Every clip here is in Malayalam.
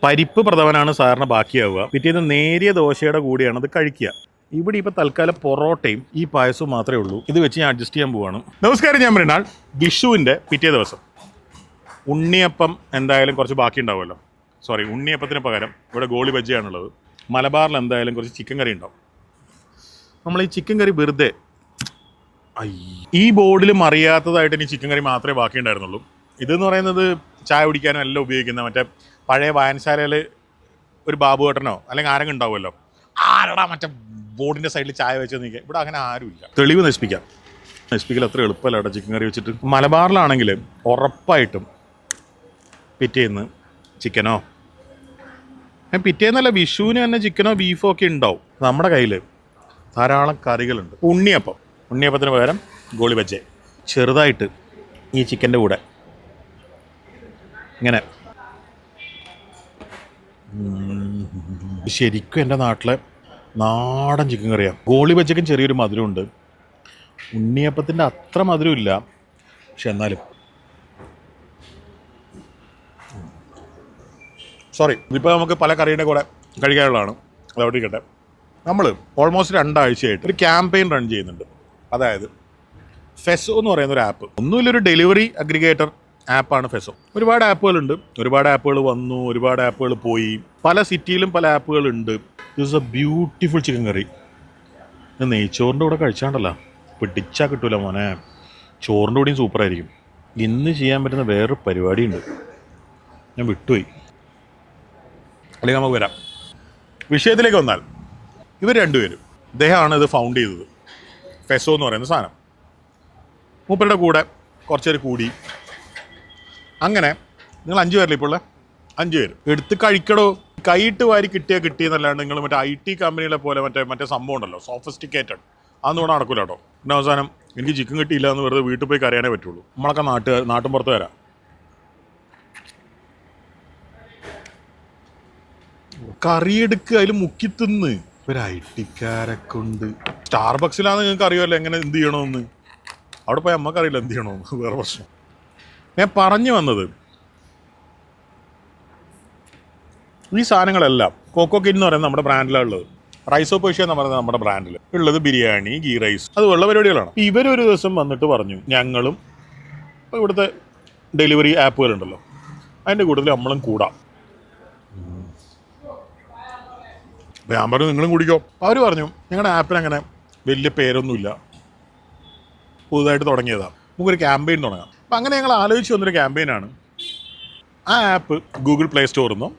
പരിപ്പ് പ്രഥമനാണ് സാറിന് ബാക്കിയാവുക. പിറ്റേന്ന് നേരിയ ദോശയുടെ കൂടിയാണ് അത് കഴിക്കുക. ഇവിടെ ഇപ്പോൾ തൽക്കാലം പൊറോട്ടയും ഈ പായസവും മാത്രമേ ഉള്ളൂ. ഇത് വെച്ച് ഞാൻ അഡ്ജസ്റ്റ് ചെയ്യാൻ പോവാണ്. നമസ്കാരം, ഞാൻ മൃണാൾ. വിഷുവിൻ്റെ പിറ്റേ ദിവസം ഉണ്ണിയപ്പം എന്തായാലും കുറച്ച് ബാക്കി ഉണ്ടാവുമല്ലോ. ഉണ്ണിയപ്പത്തിന് പകരം ഇവിടെ ഗോളി ബജ്ജിയാണുള്ളത്. മലബാറിൽ എന്തായാലും കുറച്ച് ചിക്കൻ കറി ഉണ്ടാവും. നമ്മൾ ഈ ചിക്കൻ കറി വെറുതെ ഈ ബോർഡിലും അറിയാത്തതായിട്ട് ഇനി ചിക്കൻ കറി മാത്രമേ ബാക്കി ഉണ്ടായിരുന്നുള്ളൂ. ഇതെന്ന് പറയുന്നത് ചായ കുടിക്കാനും എല്ലാം ഉപയോഗിക്കുന്ന മറ്റേ പഴയ വായനശാലയിൽ ഒരു ബാബുവേട്ടനോ അല്ലെങ്കിൽ ആരെങ്കിലും ഉണ്ടാവുമല്ലോ, ആരടാ മറ്റേ ബോർഡിൻ്റെ സൈഡിൽ ചായ വെച്ച് നിൽക്കുക. ഇവിടെ അങ്ങനെ ആരുമില്ല. തെളിവ് നശിപ്പിക്കൽ അത്ര എളുപ്പമല്ല കേട്ടോ ചിക്കൻ കറി വെച്ചിട്ട്. മലബാറിലാണെങ്കിൽ ഉറപ്പായിട്ടും പിറ്റേന്ന് ചിക്കനോ, പിറ്റേന്നല്ല വിഷുവിന് തന്നെ ചിക്കനോ ബീഫോ ഒക്കെ ഉണ്ടാവും. നമ്മുടെ കയ്യിൽ ധാരാളം കറികളുണ്ട്. ഉണ്ണിയപ്പത്തിന് പകരം ഗോളി ബജ്ജി ചെറുതായിട്ട് ഈ ചിക്കൻ്റെ കൂടെ ഇങ്ങനെ. ശരിക്കും എൻ്റെ നാട്ടിലെ നാടൻ ചിക്കൻ കറിയാണ്. ഗോളി ബജ്ജിക്കും ചെറിയൊരു മധുരമുണ്ട്. ഉണ്ണിയപ്പത്തിൻ്റെ അത്ര മധുരമില്ല, പക്ഷെ എന്നാലും ഇതിപ്പോൾ നമുക്ക് പല കറിയുടെ കൂടെ കഴിക്കാനുള്ളതാണ്. അതവിടെ ഇരിക്കട്ടെ. നമ്മൾ ഓൾമോസ്റ്റ് 2 ആഴ്ചയായിട്ട് ഒരു ക്യാമ്പയിൻ റൺ ചെയ്യുന്നുണ്ട്. അതായത് ഫെസോ എന്ന് പറയുന്ന ഒരു ആപ്പ്. ഒന്നുമില്ലൊരു ഡെലിവറി അഗ്രിഗേറ്റർ ആപ്പാണ് ഫെസോ. ഒരുപാട് ആപ്പുകളുണ്ട്, ഒരുപാട് ആപ്പുകൾ വന്നു, ഒരുപാട് ആപ്പുകൾ പോയി. പല സിറ്റിയിലും പല ആപ്പുകളുണ്ട്. ദിസ് എ ബ്യൂട്ടിഫുൾ ചിക്കൻ കറി. നെയ്ച്ചോറിൻ്റെ കൂടെ കഴിച്ചാണ്ടല്ലോ പിടിച്ചാൽ കിട്ടൂല മോനെ. ചോറിൻ്റെ കൂടെയും സൂപ്പറായിരിക്കും. ഇന്ന് ചെയ്യാൻ പറ്റുന്ന വേറൊരു പരിപാടിയുണ്ട്, ഞാൻ വിട്ടുപോയി. അല്ലെങ്കിൽ നമുക്ക് വരാം. വിഷയത്തിലേക്ക് വന്നാൽ ഇവർ രണ്ടുപേരും, ഇദ്ദേഹമാണ് ഇത് ഫൗണ്ട് ചെയ്തത്, ഫെസോ എന്ന് പറയുന്ന സാധനം. മൂപ്പരുടെ കൂടെ കുറച്ച് പേര് കൂടി. അങ്ങനെ നിങ്ങൾ 5 പേരല്ലേ ഇപ്പോൾ ഉള്ളത്? 5 പേര് എടുത്ത് കഴിക്കടോ. കൈയിട്ട് വാരി കിട്ടിയെന്നല്ലാണ്ട് നിങ്ങൾ മറ്റേ IT കമ്പനികളെ പോലെ മറ്റേ സംഭവം ഉണ്ടല്ലോ, സോഫിസ്റ്റിക്കേറ്റഡ്, അതൊന്നും ഇവിടെ നടക്കില്ല കേട്ടോ. പിന്നെ അവസാനം എനിക്ക് ചിക്കൻ കിട്ടിയില്ല എന്ന് വെറുതെ വീട്ടിൽ പോയി കരയാനേ പറ്റുള്ളൂ. നമ്മളൊക്കെ നാട്ടും പുറത്ത് വരാം. കറിയെടുക്കുക, അതിൽ മുക്കി തിന്ന്. ഒരു IT-ക്കാരെ കൊണ്ട് സ്റ്റാർബക്സിലാന്ന് നിങ്ങൾക്ക് അറിയാമല്ലോ എങ്ങനെ എന്ത് ചെയ്യണമെന്ന്. അവിടെ പോയി അമ്മക്കറിയില്ല എന്ത് ചെയ്യണമെന്ന്, വേറെ പ്രശ്നം. ഞാൻ പറഞ്ഞു വന്നത്, ഈ സാധനങ്ങളെല്ലാം കോക്കോ കിൻ എന്ന് പറയുന്നത് നമ്മുടെ ബ്രാൻഡിലാണ് ഉള്ളത്. റൈസോ പേർഷ്യ എന്ന് പറയുന്നത് നമ്മുടെ ബ്രാൻഡിൽ ഉള്ളത്. ബിരിയാണി, ഗീ റൈസ്, അതുപോലുള്ള പരിപാടികളാണ്. ഇവരൊരു ദിവസം വന്നിട്ട് പറഞ്ഞു, ഞങ്ങളും ഇവിടുത്തെ ഡെലിവറി ആപ്പുകളുണ്ടല്ലോ അതിൻ്റെ കൂട്ടത്തിൽ നമ്മളും കൂടാം. ഞാൻ പറഞ്ഞു നിങ്ങളും കൂടിക്കോ. അവർ പറഞ്ഞു ഞങ്ങളുടെ ആപ്പിന് അങ്ങനെ വലിയ പേരൊന്നുമില്ല, പുതുതായിട്ട് തുടങ്ങിയതാണ്, നമുക്കൊരു ക്യാമ്പയിൻ തുടങ്ങാം. അപ്പം അങ്ങനെ ഞങ്ങൾ ആലോചിച്ച് വന്നൊരു ക്യാമ്പയിനാണ്. ആ ആപ്പ് ഗൂഗിൾ പ്ലേ സ്റ്റോറിൽ നിന്നോ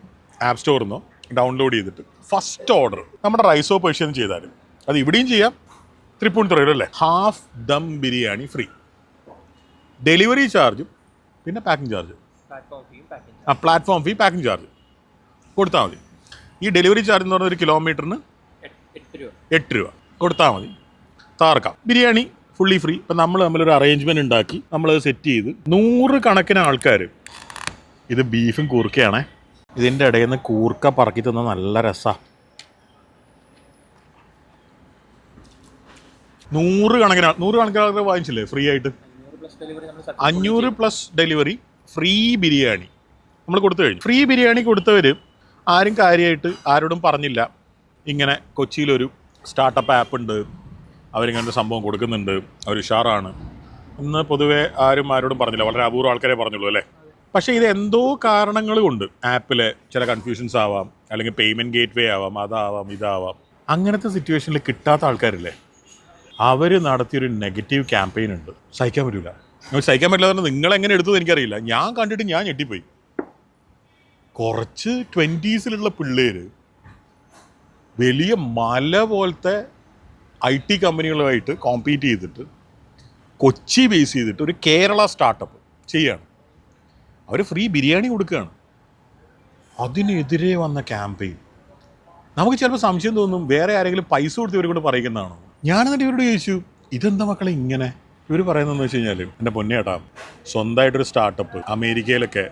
ആപ്പ് സ്റ്റോറിൽ നിന്നോ ഡൗൺലോഡ് ചെയ്തിട്ട് ഫസ്റ്റ് ഓർഡർ നമ്മുടെ റൈസോ പേർഷ്യൻ ചെയ്താൽ, അത് ഇവിടെയും ചെയ്യാം, തൃപ്പൂണിത്തുറയിലും അല്ലേ, half dum biryani free. Delivery ചാർജും പിന്നെ പാക്കിംഗ് ചാർജ്, പ്ലാറ്റ്ഫോം ഫീ, പാക്കിംഗ് ചാർജ് കൊടുത്താൽ മതി. ഈ ഡെലിവറി ചാർജ് എന്ന് പറഞ്ഞാൽ 1 കിലോമീറ്ററിന് 8 രൂപ കൊടുത്താൽ മതി, താർക്കാം. Biryani fully free. ഇപ്പം നമ്മൾ തമ്മിലൊരു അറേഞ്ച്മെൻറ്റ് ഉണ്ടാക്കി നമ്മളത് സെറ്റ് ചെയ്ത് 100 കണക്കിന് ആൾക്കാർ. ഇത് ബീഫും കൂർക്കയാണേ. ഇതിൻ്റെ ഇടയിൽ നിന്ന് കൂർക്ക പറക്കി തന്ന നല്ല രസമാണ്. 100 കണക്കിന് ആൾക്കാർ വാങ്ങിച്ചില്ലേ ഫ്രീ ആയിട്ട്. 500 പ്ലസ് ഡെലിവറി, ഫ്രീ ബിരിയാണി നമ്മൾ കൊടുത്തു കഴിഞ്ഞു. ഫ്രീ ബിരിയാണി കൊടുത്തവർ ആരും കാര്യമായിട്ട് ആരോടും പറഞ്ഞില്ല ഇങ്ങനെ കൊച്ചിയിലൊരു സ്റ്റാർട്ടപ്പ് ആപ്പ് ഉണ്ട്, അവരിങ്ങനത്തെ സംഭവം കൊടുക്കുന്നുണ്ട്, അവർ ഉഷാറാണ് ഇന്ന് പൊതുവെ ആരോടും പറഞ്ഞില്ല. വളരെ അപൂർവം ആൾക്കാരെ പറഞ്ഞുള്ളൂ അല്ലേ. പക്ഷേ ഇത് എന്തോ കാരണങ്ങൾ കൊണ്ട് ആപ്പിലെ ചില കൺഫ്യൂഷൻസ് ആവാം, അല്ലെങ്കിൽ പേയ്മെൻറ്റ് ഗേറ്റ് വേ ആവാം, അതാവാം ഇതാവാം. അങ്ങനത്തെ സിറ്റുവേഷനിൽ കിട്ടാത്ത ആൾക്കാരില്ലേ, അവർ നടത്തിയൊരു നെഗറ്റീവ് ക്യാമ്പയിൻ ഉണ്ട്. സഹിക്കാൻ പറ്റില്ല. നിങ്ങളെങ്ങനെ എടുത്തത് എനിക്കറിയില്ല. ഞാൻ കണ്ടിട്ട് ഞാൻ ഞെട്ടിപ്പോയി. കുറച്ച് 20s പിള്ളേർ വലിയ മല പോലത്തെ IT കമ്പനികളുമായിട്ട് കോമ്പീറ്റ് ചെയ്തിട്ട് കൊച്ചി ബേസ് ചെയ്തിട്ട് ഒരു കേരള സ്റ്റാർട്ടപ്പ് ചെയ്യുകയാണ്. അവർ ഫ്രീ ബിരിയാണി കൊടുക്കുകയാണ്. അതിനെതിരെ വന്ന ക്യാമ്പയിൻ നമുക്ക് ചിലപ്പോൾ സംശയം തോന്നും, വേറെ ആരെങ്കിലും പൈസ കൊടുത്ത് ഇവരെ കൊണ്ട് പറയിക്കുന്നതാണോ. ഞാനെന്നിട്ട് ഇവരോട് ചോദിച്ചു, ഇതെന്താ മക്കളെ ഇങ്ങനെ? ഇവർ പറയുന്നതെന്ന് വെച്ച് കഴിഞ്ഞാൽ, എൻ്റെ പൊന്നേട്ടാ, സ്വന്തമായിട്ടൊരു സ്റ്റാർട്ടപ്പ് അമേരിക്കയിലൊക്കെ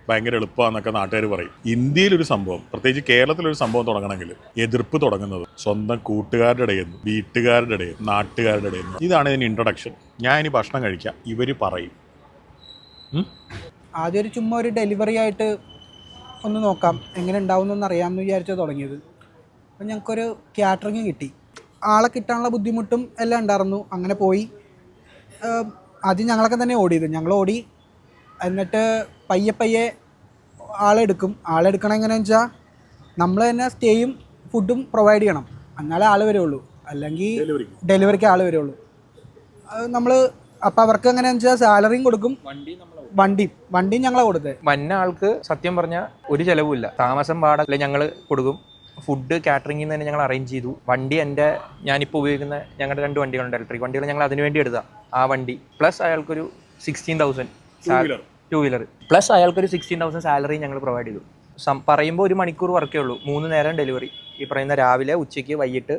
ഭയങ്കര എളുപ്പമാണെന്നൊക്കെ നാട്ടുകാർ പറയും. ഇന്ത്യയിലൊരു സംഭവം, പ്രത്യേകിച്ച് കേരളത്തിലൊരു സംഭവം തുടങ്ങണമെങ്കിൽ എതിർപ്പ് തുടങ്ങുന്നത് സ്വന്തം കൂട്ടുകാരുടെ ഇടയിൽ നിന്ന്, വീട്ടുകാരുടെ ഇടയിൽ, നാട്ടുകാരുടെ ഇടയിൽ നിന്ന്. ഇതാണ് ഇതിന് ഇൻട്രൊഡക്ഷൻ. ഞാൻ ഇനി ഭക്ഷണം കഴിക്കാം, ഇവർ പറയും. ആദ്യം ചുമ്മാ ഒരു ഡെലിവറി ആയിട്ട് ഒന്ന് നോക്കാം എങ്ങനെ ഉണ്ടാവുമെന്നൊന്ന് അറിയാമെന്ന് വിചാരിച്ചാൽ തുടങ്ങിയത്. അപ്പം ഞങ്ങൾക്കൊരു കാറ്ററിങ് കിട്ടി. ആളെ കിട്ടാനുള്ള ബുദ്ധിമുട്ടും എല്ലാം ഉണ്ടായിരുന്നു. അങ്ങനെ പോയി. ആദ്യം ഞങ്ങളൊക്കെ തന്നെ ഓടിയത്. ഞങ്ങൾ ഓടി. എന്നിട്ട് പയ്യെ ആളെടുക്കണം എങ്ങനെയാണെന്ന് വെച്ചാൽ നമ്മൾ തന്നെ സ്റ്റേയും ഫുഡും പ്രൊവൈഡ് ചെയ്യണം. എന്നാലേ ആൾ വരുള്ളൂ. അല്ലെങ്കിൽ ഡെലിവറിക്ക് ആൾ വരുള്ളൂ. നമ്മൾ അപ്പോൾ അവർക്ക് എങ്ങനെയാണെന്ന് വെച്ചാൽ സാലറിയും കൊടുക്കും, വണ്ടിയും ഞങ്ങളെ കൊടുത്തത്. വന്ന ആൾക്ക് സത്യം പറഞ്ഞാൽ ഒരു ചിലവുമില്ല. താമസം പാടല്ല ഞങ്ങൾ കൊടുക്കും. ഫുഡ് കാറ്ററിംഗിൽ നിന്ന് തന്നെ ഞങ്ങൾ അറേഞ്ച് ചെയ്തു. വണ്ടി ഞാനിപ്പോൾ ഉപയോഗിക്കുന്ന ഞങ്ങളുടെ 2 വണ്ടികളുണ്ട്, ഇലക്ട്രിക് വണ്ടികൾ. ഞങ്ങൾ അതിന് വേണ്ടി എടുത്താൽ ആ വണ്ടി പ്ലസ് അയാൾക്കൊരു 16,000 ടൂ വീലർ പ്ലസ് അയാൾക്കൊരു 16,000 സാലറി ഞങ്ങൾ പ്രൊവൈഡ് ചെയ്തു. പറയുമ്പോൾ 1 മണിക്കൂർ വർക്കേ ഉള്ളൂ. 3 നേരം ഡെലിവറി. ഈ പറയുന്ന രാവിലെ, ഉച്ചയ്ക്ക്, വൈകിട്ട്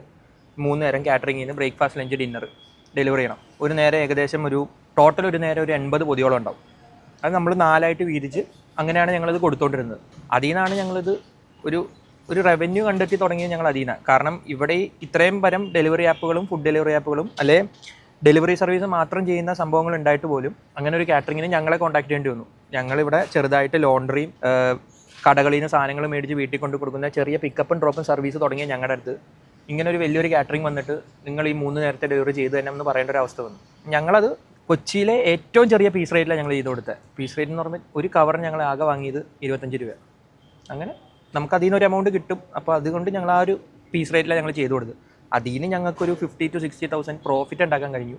3 നേരം കാറ്ററിംഗിന് ബ്രേക്ക്ഫാസ്റ്റ്, ലഞ്ച്, ഡിന്നർ ഡെലിവറി ചെയ്യണം. ഒരു നേരം ഏകദേശം ടോട്ടൽ ഒരു നേരം ഒരു 80 പൊതിയോളം ഉണ്ടാവും. അത് നമ്മൾ 4ആയിട്ട് വീതിച്ച് അങ്ങനെയാണ് ഞങ്ങളിത് കൊടുത്തുകൊണ്ടിരുന്നത്. അതിൽ നിന്നാണ് ഞങ്ങളിത് ഒരു റവന്യൂ കണ്ടെത്തി തുടങ്ങിയത്. ഞങ്ങൾ അതിൽ നിന്നാണ്. കാരണം ഇവിടെ ഇത്രയും പരം ഡെലിവറി ആപ്പുകളും ഫുഡ് ഡെലിവറി ആപ്പുകളും അല്ലെ ഡെലിവറി സർവീസ് മാത്രം ചെയ്യുന്ന സംഭവങ്ങൾ ഉണ്ടായിട്ട് പോലും അങ്ങനെ ഒരു കാറ്ററിങ്ങിന് ഞങ്ങളെ കോൺടാക്ട് ചെയ്യേണ്ടി വന്നു. ഞങ്ങളിവിടെ ചെറുതായിട്ട് ലോണ്ടറിയും കടകളിൽ നിന്ന് സാധനങ്ങൾ മേടിച്ച് വീട്ടിൽ കൊണ്ട് കൊടുക്കുന്ന ചെറിയ പിക്കപ്പും ഡ്രോപ്പും സർവീസ് തുടങ്ങിയ ഞങ്ങളുടെ അടുത്ത് ഇങ്ങനെ ഒരു വലിയൊരു കാറ്ററിംഗ് വന്നിട്ട് നിങ്ങൾ ഈ 3 നേരത്തെ ഡെലിവറി ചെയ്ത് തന്നെ എന്ന് പറയേണ്ട ഒരു അവസ്ഥ വന്നു. ഞങ്ങളത് കൊച്ചിയിലെ ഏറ്റവും ചെറിയ പീസ് റേറ്റിലാണ് ഞങ്ങൾ ചെയ്ത് കൊടുത്തത്. പീസ് റേറ്റ് എന്ന് പറഞ്ഞാൽ ഒരു കവറിന് ഞങ്ങൾ ആകെ വാങ്ങിയത് 25 രൂപ. അങ്ങനെ നമുക്ക് അതിൽ നിന്നൊരു എമൗണ്ട് കിട്ടും. അപ്പോൾ അതുകൊണ്ട് ഞങ്ങൾ ആ ഒരു പീസ് റേറ്റിലാണ് ഞങ്ങൾ ചെയ്ത് കൊടുത്തത്. അതിൽ നിന്ന് ഞങ്ങൾക്കൊരു 50,000 to 60,000 പ്രോഫിറ്റ് ഉണ്ടാക്കാൻ കഴിഞ്ഞു.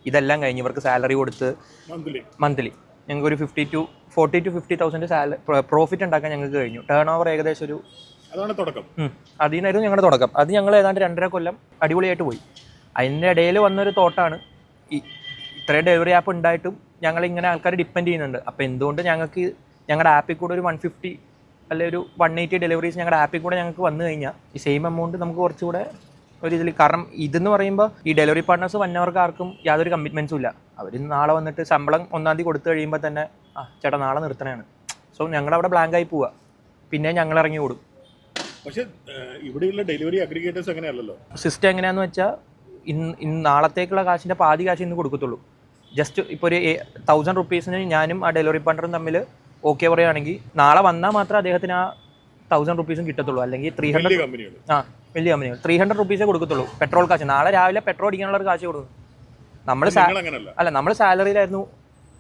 ഇതെല്ലാം കഴിഞ്ഞ് ഇവർക്ക് സാലറി കൊടുത്ത് മന്ത്ലി ഞങ്ങൾക്കൊരു 40,000 to 50,000 പ്രോഫിറ്റ് ഉണ്ടാക്കാൻ ഞങ്ങൾക്ക് കഴിഞ്ഞു. ടേൺ ഓവർ ഏകദേശം ഒരു അതിൽ നിന്നായിരുന്നു ഞങ്ങളുടെ തുടക്കം. അത് ഞങ്ങൾ ഏതാണ്ട് 2.5 കൊല്ലം അടിപൊളിയായിട്ട് പോയി. അതിൻ്റെ ഇടയിൽ വന്നൊരു തോട്ടാണ് ഇത്രയും ഡെലിവറി ആപ്പ് ഉണ്ടായിട്ടും ഞങ്ങളിങ്ങനെ ആൾക്കാർ ഡിപ്പെൻഡ് ചെയ്യുന്നുണ്ട്. അപ്പോൾ എന്തുകൊണ്ട് ഞങ്ങൾക്ക് ഞങ്ങളുടെ ആപ്പിൽ കൂടെ ഒരു 150 അല്ലെങ്കിൽ ഒരു 180 ഡെലിവറീസ് ഞങ്ങളുടെ ആപ്പിൽ കൂടെ ഞങ്ങൾക്ക് വന്നു കഴിഞ്ഞാൽ ഈ സെയിം എമൗണ്ട് നമുക്ക് കുറച്ചുകൂടെ ഒരു ഇതിൽ. കാരണം ഇതെന്ന് പറയുമ്പോൾ ഈ ഡെലിവറി പാർട്ട്നേഴ്സ് വന്നവർക്ക് ആർക്കും യാതൊരു കമ്മിറ്റ്മെൻറ്റ്സും ഇല്ല. അവർ നാളെ വന്നിട്ട് ശമ്പളം 1-ാം തീയതി കൊടുത്തു കഴിയുമ്പോൾ തന്നെ ചേട്ടാ നാളെ നിർത്തണയാണ്. സോ ഞങ്ങളവിടെ ബ്ലാങ്കായി പോവുക. പിന്നെ ഞങ്ങൾ ഇറങ്ങി ഓടും. പക്ഷേ ഇവിടെയുള്ള ഡെലിവറി അഗ്രിഗേറ്റേഴ്സ് അങ്ങനെയല്ലല്ലോ. സിസ്റ്റം എങ്ങനെയാണെന്ന് വെച്ചാൽ ഇന്ന് നാളത്തേക്കുള്ള കാശിൻ്റെ പാതി കാശ് ഇന്ന് കൊടുക്കത്തുള്ളൂ. ജസ്റ്റ് ഇപ്പോൾ ഒരു 1,000 റുപ്പീസിന് ഞാനും ആ ഡെലിവറി പാർട്ണറും തമ്മിൽ ഓക്കെ പറയുകയാണെങ്കിൽ നാളെ വന്നാൽ മാത്രമേ അദ്ദേഹത്തിന് ആ 1,000 റുപ്പീസും കിട്ടത്തുള്ളൂ. അല്ലെങ്കിൽ 300 വലിയ കമ്പനികൾ 300 റുപ്പീസേ കൊടുക്കത്തുള്ളൂ പെട്രോൾ കാശ്. നാളെ രാവിലെ പെട്രോൾ അടിക്കാനുള്ള ഒരു കാശ് കൊടുക്കും. നമ്മൾ സാലറിയിലായിരുന്നു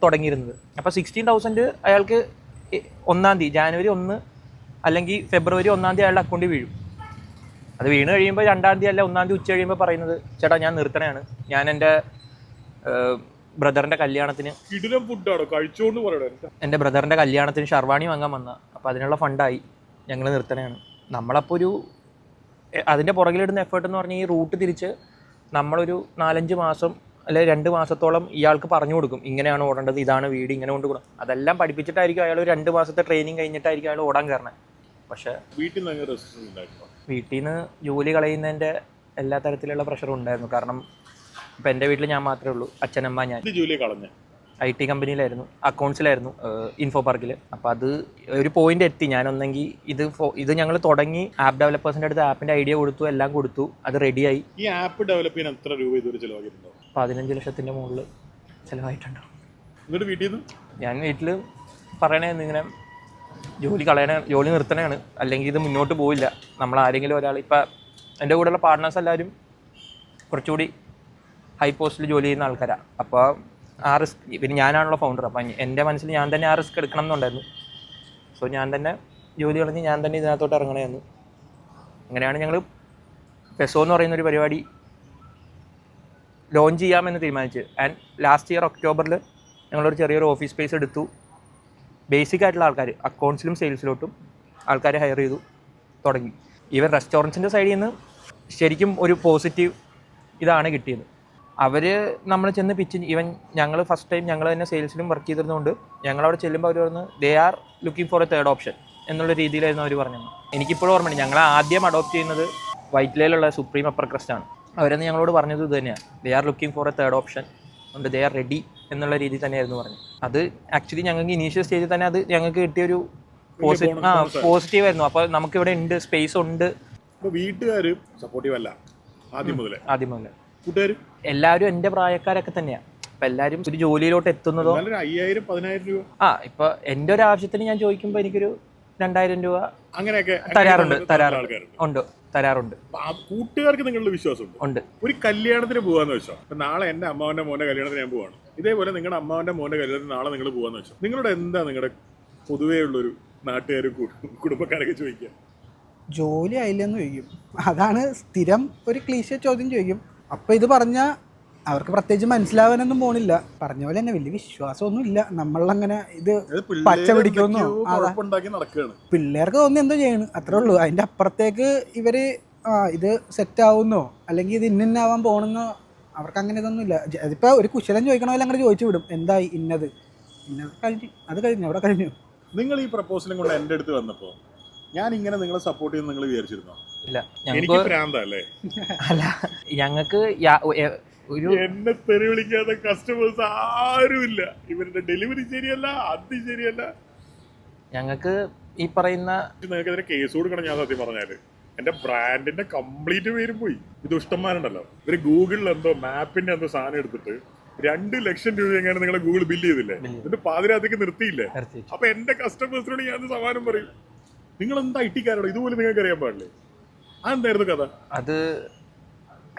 തുടങ്ങിയിരുന്നത്. അപ്പോൾ 16,000 അയാൾക്ക് 1-ാം തീയതി ജാനുവരി 1 അല്ലെങ്കിൽ ഫെബ്രുവരി 1-ാം തീയതി അയാളുടെ അക്കൗണ്ടിൽ വീഴും. അത് വീണ് കഴിയുമ്പോൾ 2-ാം തീയതി അല്ല 1-ാം തീയതി ഉച്ച കഴിയുമ്പോൾ പറയുന്നത് ചേട്ടാ ഞാൻ നിർത്തണയാണ്, ഞാൻ എൻ്റെ ബ്രദറിൻ്റെ കല്യാണത്തിന് ഷർവാണി വാങ്ങാൻ വന്ന, അപ്പോൾ അതിനുള്ള ഫണ്ടായി ഞങ്ങൾ നിർത്തണയാണ്. നമ്മളപ്പോൾ അതിൻ്റെ പുറകിലിടുന്ന എഫേർട്ട് എന്ന് പറഞ്ഞാൽ ഈ റൂട്ട് തിരിച്ച് നമ്മളൊരു 4-5 മാസം അല്ലെങ്കിൽ 2 മാസത്തോളം ഇയാൾക്ക് പറഞ്ഞു കൊടുക്കും ഇങ്ങനെയാണ് ഓടേണ്ടത്, ഇതാണ് വീട്, ഇങ്ങനെ കൊണ്ട് കൊടുക്കും. അതെല്ലാം പഠിപ്പിച്ചിട്ടായിരിക്കും അയാൾ 2 മാസത്തെ ട്രെയിനിങ് കഴിഞ്ഞിട്ടായിരിക്കും അയാൾ ഓടാൻ കയറണത്. പക്ഷേ വീട്ടിൽ നിന്ന് ജോലി കളയുന്നതിൻ്റെ എല്ലാ തരത്തിലുള്ള പ്രഷറും ഉണ്ടായിരുന്നു. കാരണം ഇപ്പം എൻ്റെ വീട്ടിൽ ഞാൻ മാത്രമേ ഉള്ളൂ, അച്ഛനമ്മ. ഞാൻ IT കമ്പനിയിലായിരുന്നു, അക്കൗണ്ട്സിലായിരുന്നു, ഇൻഫോ പാർക്കിൽ. അപ്പോൾ അത് ഒരു പോയിന്റ് എത്തി. ഞാനൊന്നെങ്കിൽ ഇത് ഞങ്ങൾ തുടങ്ങി ആപ്പ് ഡെവലപ്പേഴ്സിൻ്റെ അടുത്ത് ആപ്പിൻ്റെ ഐഡിയ കൊടുത്തു, എല്ലാം കൊടുത്തു, അത് റെഡിയായി. ഈ ആപ്പ് ഡെവലപ്പ് ചെയ്യാൻ എത്ര രൂപ ഇതുവരെ ചിലവാക്കിയിട്ടുണ്ടോ? 15 ലക്ഷത്തിൻ്റെ മുകളിൽ ചിലവായിട്ടുണ്ടോ. വീട്ടിൽ ഞാൻ വീട്ടിൽ പറയണേ ഇങ്ങനെ ജോലി നിർത്തണയാണ്, അല്ലെങ്കിൽ ഇത് മുന്നോട്ട് പോവില്ല. നമ്മൾ ആരെങ്കിലും ഒരാൾ, ഇപ്പം എൻ്റെ കൂടെയുള്ള പാർട്ട്നേഴ്സ് എല്ലാവരും കുറച്ചുകൂടി ഹൈ പോസ്റ്റിൽ ജോലി ചെയ്യുന്ന ആൾക്കാരാണ്. അപ്പോൾ ആ റിസ്ക്, പിന്നെ ഞാനാണല്ലോ ഫൗണ്ടർ. അപ്പം എൻ്റെ മനസ്സിൽ ഞാൻ തന്നെ ആ റിസ്ക് എടുക്കണം എന്നുണ്ടായിരുന്നു. സോ ഞാൻ തന്നെ ജോലി കളഞ്ഞ് ഞാൻ തന്നെ ഇതിനകത്തോട്ട് ഇറങ്ങണമെന്ന്. അങ്ങനെയാണ് ഞങ്ങൾ ഫെസോ എന്ന് പറയുന്നൊരു പരിപാടി ലോഞ്ച് ചെയ്യാമെന്ന് തീരുമാനിച്ചു. ആൻഡ് ലാസ്റ്റ് ഇയർ ഒക്ടോബറിൽ ഞങ്ങളൊരു ചെറിയൊരു ഓഫീസ് സ്പേസ് എടുത്തു. ബേസിക് ആയിട്ടുള്ള ആൾക്കാർ, അക്കൗണ്ട്സിലും സെയിൽസിലോട്ടും ആൾക്കാരെ ഹയർ ചെയ്തു തുടങ്ങി. ഈവൻ റെസ്റ്റോറൻറ്റ്സിൻ്റെ സൈഡിൽ നിന്ന് ശരിക്കും ഒരു പോസിറ്റീവ് ഇതാണ് കിട്ടിയത്. അവർ നമ്മൾ ചെന്ന് ഈവൻ ഞങ്ങൾ ഫസ്റ്റ് ടൈം ഞങ്ങൾ തന്നെ സെയിൽസിലും വർക്ക് ചെയ്തിരുന്നതുകൊണ്ട് ഞങ്ങളവിടെ ചെല്ലുമ്പോൾ അവർ പറഞ്ഞു they are looking for A third option എന്നുള്ള രീതിയിലായിരുന്നു അവർ പറഞ്ഞത്. എനിക്കിപ്പോഴും ഓർമ്മയുണ്ട്, ഞങ്ങൾ ആദ്യം അഡോപ്റ്റ് ചെയ്യുന്നത് വൈറ്റ്ലയിലുള്ള സുപ്രീം അപ്പർ ക്രസ്റ്റാണ്. അവരെന്ന് ഞങ്ങളോട് പറഞ്ഞത് ഇത് തന്നെയാണ്, they are looking for A third option ഉണ്ട്, ദേ ആർ റെഡി എന്നുള്ള രീതിയിൽ തന്നെയായിരുന്നു പറഞ്ഞത്. അത് ആക്ച്വലി ഞങ്ങൾക്ക് ഇനീഷ്യൽ സ്റ്റേജിൽ തന്നെ അത് ഞങ്ങൾക്ക് കിട്ടിയൊരു പോസിറ്റീവ് ആയിരുന്നു. അപ്പോൾ നമുക്കിവിടെ ഉണ്ട്, സ്പേസ് ഉണ്ട്. വീട്ടുകാർ സപ്പോർട്ടീവ് അല്ല ആദ്യം മുതലേ. എല്ലാവരും എൻ്റെ പ്രായക്കാരൊക്കെ തന്നെയാണ്. അപ്പം എല്ലാവരും ഒരു ജോലിയിലോട്ട് എത്തുന്നതോ 5,000-10,000 രൂപ ഇപ്പം എൻ്റെ ഒരു ആവശ്യത്തിന് ഞാൻ ചോദിക്കുമ്പോൾ എനിക്കൊരു 2000 രൂപ അങ്ങനെയൊക്കെ തരാറുണ്ട് ആൾക്കാരുണ്ട്. തരാറുണ്ട്. കൂട്ടുകാർക്ക് നിങ്ങളുടെ വിശ്വാസമുണ്ട്. ഉണ്ട്. ഒരു കല്യാണത്തിന് പോവാന്ന് വെച്ചോ, ഇപ്പൊ നാളെ എന്റെ അമ്മാവന്റെ മോന്റെ കല്യാണത്തിന് ഞാൻ പോവാണ്, ഇതേപോലെ നിങ്ങളുടെ അമ്മാവന്റെ മോന്റെ കല്യാണത്തിന് നാളെ നിങ്ങൾ പോവാന്ന് വെച്ചോ, നിങ്ങളുടെ എന്താ നിങ്ങളുടെ പൊതുവേ ഉള്ളൊരു നാട്ടുകാരും കുടുംബക്കാരൊക്കെ ചോദിക്കുക? ജോലി ആയില്ലെന്ന് ചോദിക്കും. അതാണ് സ്ഥിരം ഒരു ക്ലീശ ചോദ്യം ചോദിക്കും. അപ്പോൾ ഇത് പറഞ്ഞാൽ അവർക്ക് പ്രത്യേകിച്ച് മനസ്സിലാവാനൊന്നും പോണില്ല. പറഞ്ഞ പോലെ തന്നെ വലിയ വിശ്വാസമൊന്നും ഇല്ല നമ്മളങ്ങനെ ഇത് പച്ച പിടിക്കുമെന്നോ. പിള്ളേർക്ക് തോന്നി എന്തോ ചെയ്യണം, അത്രേ ഉള്ളൂ. അതിൻ്റെ അപ്പുറത്തേക്ക് ഇവർ ഇത് സെറ്റാവുന്നോ അല്ലെങ്കിൽ ഇത് ഇന്നാവാൻ പോകണമെന്നോ അവർക്ക് അങ്ങനെ ഇതൊന്നും ഇല്ല. അതിപ്പോൾ ഒരു കുശലം ചോദിക്കണ പോലെ അങ്ങനെ ചോദിച്ചു വിടും, എന്തായി ഇന്നത് കഴിഞ്ഞു, അത് കഴിഞ്ഞു, അവിടെ കഴിഞ്ഞു. നിങ്ങൾ ഈ പ്രപ്പോസലും കൊണ്ട് എൻ്റെ അടുത്ത് വന്നപ്പോൾ ഞാൻ ഇങ്ങനെ നിങ്ങളെ സപ്പോർട്ട് ചെയ്യുന്ന നിങ്ങൾ വിചാരിച്ചിരുന്നോ? ഇല്ല, എനിക്ക് ഭ്രാന്തല്ലേ? അല്ല, ഞങ്ങൾക്ക് ഒരു എന്നെ തെറി വിളിക്കാത്ത കസ്റ്റമേഴ്സ് ആരുമില്ല. ഇവരുടെ ഡെലിവറി ശരിയല്ല, അത് ശരിയല്ല. ഞങ്ങൾക്ക് ഈ പറയുന്ന നിങ്ങൾക്കെതിരെ കേസ് കൊടുക്കണം. ഞാൻ സത്യം പറഞ്ഞാല് എന്റെ ബ്രാൻഡിന്റെ കംപ്ലീറ്റ് പേരും പോയി. ഇത് ദുഷ്ടന്മാരുണ്ടല്ലോ, ഇവര് ഗൂഗിളിൽ എന്തോ മാപ്പിന്റെ എന്തോ സാധനം എടുത്തിട്ട് 2 ലക്ഷം രൂപ എങ്ങനെ നിങ്ങളെ ഗൂഗിൾ ബില്ല് ചെയ്തില്ലേ, എന്നിട്ട് പാതിരാത്തേക്ക് നിർത്തിയില്ലേ. അപ്പൊ എന്റെ കസ്റ്റമേഴ്സിനോട് ഞാൻ സമാനം പറയും, നിങ്ങൾ എന്താ ഐ.ടി.കാരോട് ഇതുപോലെ നിങ്ങൾക്ക് അറിയാൻ പാടില്ലേ? അതെന്തായിരുന്നു കഥ? അത്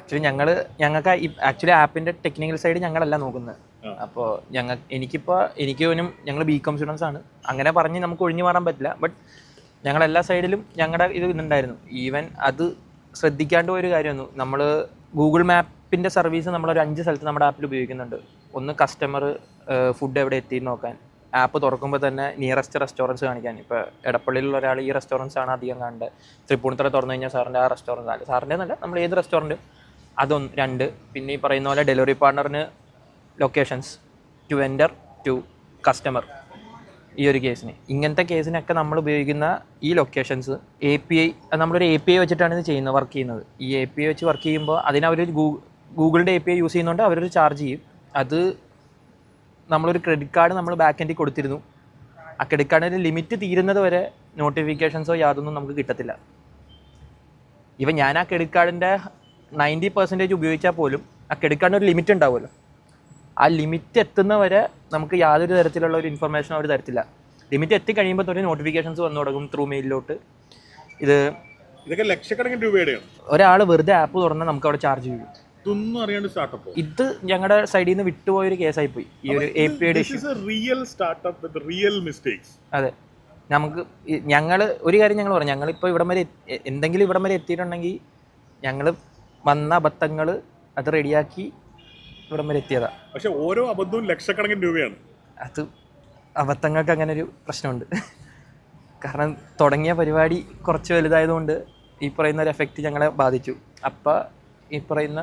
ആക്ച്വലി ഞങ്ങൾക്ക് ആക്ച്വലി ആപ്പിന്റെ ടെക്നിക്കൽ സൈഡ് ഞങ്ങളല്ല നോക്കുന്നത്. അപ്പോൾ എനിക്കും ഞങ്ങൾ ബികോം സ്റ്റുഡൻസ് ആണ്. അങ്ങനെ പറഞ്ഞ് നമുക്ക് ഒഴിഞ്ഞു മാറാൻ പറ്റില്ല. ബട്ട് ഞങ്ങളെല്ലാ സൈഡിലും ഞങ്ങളുടെ ഇത് ഇന്നുണ്ടായിരുന്നു. ഈവൻ അത് ശ്രദ്ധിക്കാണ്ട് പോയൊരു കാര്യമായിരുന്നു, നമ്മൾ ഗൂഗിൾ മാപ്പിൻ്റെ സർവീസ് നമ്മളൊരു 5 സ്ഥലത്ത് നമ്മുടെ ആപ്പിൽ ഉപയോഗിക്കുന്നുണ്ട്. ഒന്ന് കസ്റ്റമർ ഫുഡ് എവിടെ എത്തിയെന്ന് നോക്കാൻ, ആപ്പ് തുറക്കുമ്പോൾ തന്നെ നിയറസ്റ്റ് റെസ്റ്റോറൻറ്റ്സ് കാണിക്കാൻ. ഇപ്പോൾ എടപ്പള്ളിയിലുള്ള ഒരാൾ ഈ റെസ്റ്റോറൻറ്റ്സ് ആണ് അധികം കാണേണ്ടത്, തൃപ്പൂണിത്തുറ തുറന്നു കഴിഞ്ഞാൽ സാറിൻ്റെ ആ റെസ്റ്റോറൻറ്റ് അല്ല, സാറിൻ്റെ എന്നല്ല, നമ്മൾ ഏത് റെസ്റ്റോറൻറ്റ്, അതൊന്ന് 2. പിന്നെ ഈ പറയുന്ന പോലെ ഡെലിവറി പാർട്ണറിന് locations, to vendor, to customer. ഈ ഒരു കേസിന്, ഇങ്ങനത്തെ കേസിനൊക്കെ നമ്മൾ ഉപയോഗിക്കുന്ന ഈ ലൊക്കേഷൻസ് API, നമ്മളൊരു API വെച്ചിട്ടാണ് ഇത് ചെയ്യുന്നത്, വർക്ക് ചെയ്യുന്നത്. ഈ API വെച്ച് വർക്ക് ചെയ്യുമ്പോൾ അതിനവരൊരു ഗൂഗിളിൻ്റെ API യൂസ് ചെയ്യുന്നതുകൊണ്ട് അവരൊരു ചാർജ് ചെയ്യും. അത് നമ്മളൊരു ക്രെഡിറ്റ് കാർഡ് നമ്മൾ ബാക്ക് എൻഡിൽ കൊടുത്തിരുന്നു. ആ ക്രെഡിറ്റ് കാർഡിൻ്റെ ലിമിറ്റ് തീരുന്നത് വരെ നോട്ടിഫിക്കേഷൻസോ യാതൊന്നും നമുക്ക് കിട്ടത്തില്ല. ഇവൻ ഞാൻ ആ ക്രെഡിറ്റ് കാർഡിൻ്റെ 90% ഉപയോഗിച്ചാൽ പോലും ആ ക്രെഡിറ്റ് കാർഡിന് ഒരു ലിമിറ്റ് ഉണ്ടാവുമല്ലോ, ആ ലിമിറ്റ് എത്തുന്നവരെ നമുക്ക് യാതൊരു തരത്തിലുള്ള ഒരു ഇൻഫർമേഷൻ അവർ തരത്തില്ല. ലിമിറ്റ് എത്തിക്കഴിയുമ്പോൾ തന്നെ നോട്ടിഫിക്കേഷൻസ് വന്നു തുടങ്ങും ത്രൂ മെയിലിലോട്ട്. ഇതൊക്കെ ലക്ഷക്കണക്കിന് രൂപയുടെയാണ്. ഒരാൾ വെറുതെ ആപ്പ് തുറന്നാൽ നമുക്ക് അവിടെ ചാർജ് ചെയ്യും. ഇതൊന്നും അറിയാണ്ട് സ്റ്റാർട്ടപ്പ്. ഇത് ഞങ്ങളുടെ സൈഡിൽ നിന്ന് വിട്ടുപോയൊരു കേസായി പോയി ഈ ഒരു API ഇഷ്യൂ. അതെ, ഞങ്ങൾ ഒരു കാര്യം ഞങ്ങൾ പറഞ്ഞു, ഞങ്ങളിപ്പോൾ ഇവിടം വരെ എന്തെങ്കിലും ഇവിടം വരെ എത്തിയിട്ടുണ്ടെങ്കിൽ ഞങ്ങൾ വന്ന അബദ്ധങ്ങൾ അത് റെഡിയാക്കി ഇവിടം വരെ എത്തിയതാ. പക്ഷെ ഓരോ അബദ്ധവും ലക്ഷക്കണക്കിന് രൂപയാണ്. അത് അബദ്ധങ്ങൾക്ക് അങ്ങനെ ഒരു പ്രശ്നമുണ്ട്. കാരണം തുടങ്ങിയ പരിപാടി കുറച്ച് വലുതായതുകൊണ്ട് ഈ പറയുന്ന ഒരു എഫക്റ്റ് ഞങ്ങളെ ബാധിച്ചു. അപ്പോൾ ഈ പറയുന്ന